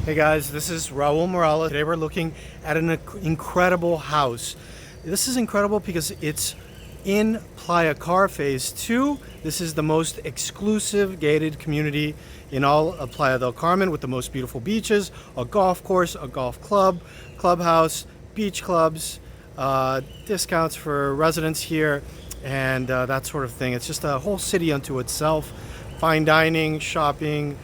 Hey guys, this is Raul Morales. Today we're looking at an incredible house. This is incredible because it's in Playacar Phase II. This is the most exclusive gated community in all of Playa del Carmen with the most beautiful beaches, a golf course, a golf club, clubhouse, beach clubs, discounts for residents here, and that sort of thing. It's just a whole city unto itself. Fine dining, shopping,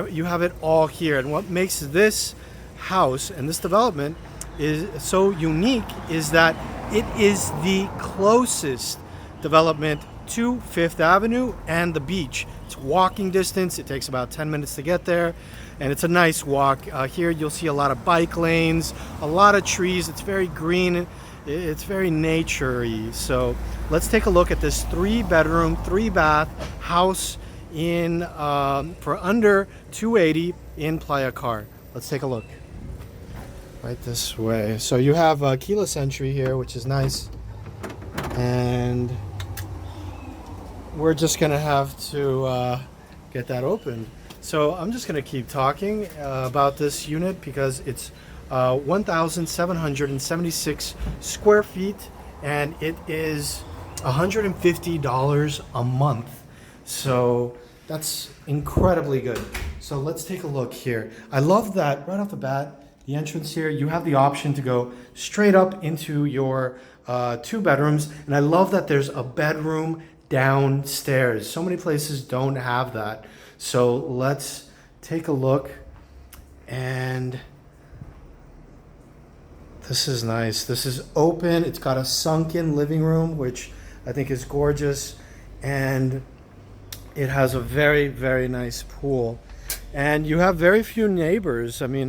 you have it all here. And what makes this house and this development is so unique is that it is the closest development to Fifth Avenue and the beach. It's walking distance. It takes about 10 minutes to get there, and it's a nice walk. Here you'll see a lot of bike lanes, a lot of trees. It's very green. It's very naturey. So let's take a look at this 3-bedroom, 3-bath house in for under $280 in Playacar. Let's take a look. Right this way. So you have a keyless entry here, which is nice, and we're just gonna have to get that open. So I'm just gonna keep talking about this unit because it's 1,776 square feet, and it is $150 a month. So that's incredibly good. So let's take a look here. I love that right off the bat, the entrance here, you have the option to go straight up into your 2 bedrooms. And I love that there's a bedroom downstairs. So many places don't have that. So let's take a look. And this is nice. This is open. It's got a sunken living room, which I think is gorgeous. And it has a very, very nice pool. And you have very few neighbors. I mean,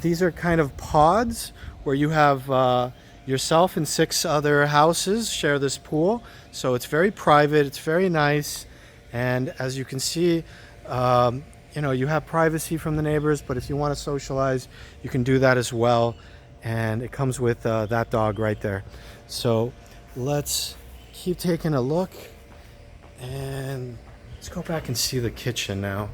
these are kind of pods where you have yourself and 6 other houses share this pool. So it's very private, it's very nice. And as you can see, you have privacy from the neighbors, but if you want to socialize, you can do that as well. And it comes with that dog right there. So let's keep taking a look. And let's go back and see the kitchen now.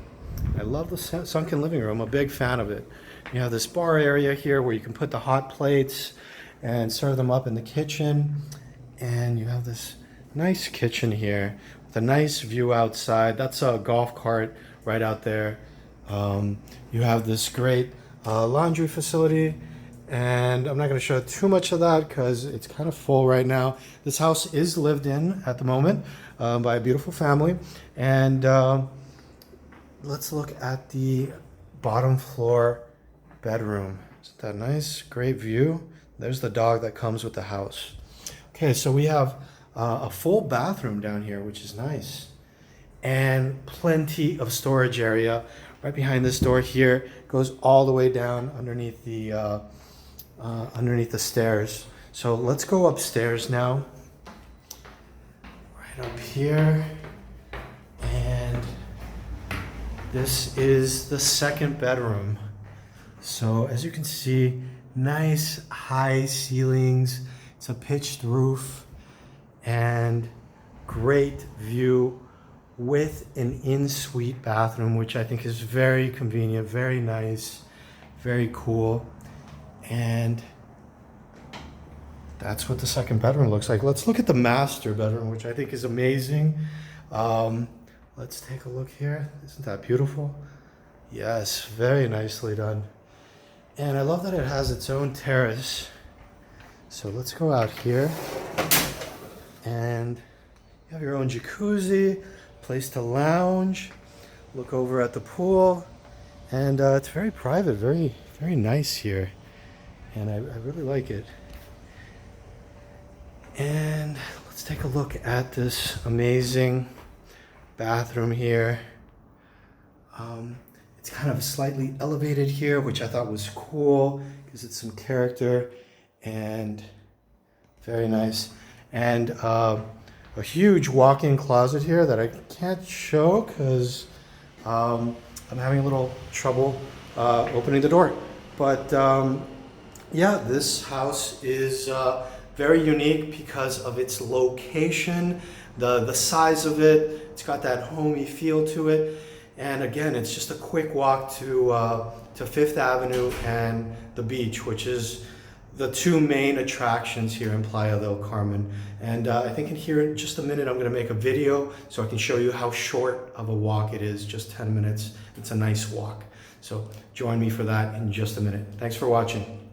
I love the sunken living room. I'm a big fan of it. You have this bar area here where you can put the hot plates and serve them up in the kitchen. And you have this nice kitchen here with a nice view outside. That's a golf cart right out there. You have this great laundry facility. And I'm not going to show too much of that because it's kind of full right now. This house is lived in at the moment by a beautiful family. And let's look at the bottom floor bedroom. Isn't that nice? Great view. There's the dog that comes with the house. Okay, so we have a full bathroom down here, which is nice. And plenty of storage area. Right behind this door here goes all the way down underneath the stairs. So let's go upstairs now. Right up here. And this is the 2nd bedroom. So as you can see, nice high ceilings. It's a pitched roof and great view with an in-suite bathroom, which I think is very convenient, very nice, very cool. And that's what the 2nd bedroom looks like. Let's look at the master bedroom, which I think is amazing. Let's take a look here. Isn't that beautiful? Yes, very nicely done. And I love that it has its own terrace. So let's go out here. And you have your own jacuzzi, place to lounge, look over at the pool. And it's very private, very, very nice here. And I really like it. And let's take a look at this amazing bathroom here. It's kind of slightly elevated here, which I thought was cool. Gives it some character and very nice. And a huge walk-in closet here that I can't show because I'm having a little trouble opening the door. But yeah, this house is very unique because of its location, the size of it. It's got that homey feel to it. And again, it's just a quick walk to Fifth Avenue and the beach, which is the two main attractions here in Playa del Carmen. And I think in here in just a minute, I'm gonna make a video so I can show you how short of a walk it is, just 10 minutes. It's a nice walk. So join me for that in just a minute. Thanks for watching.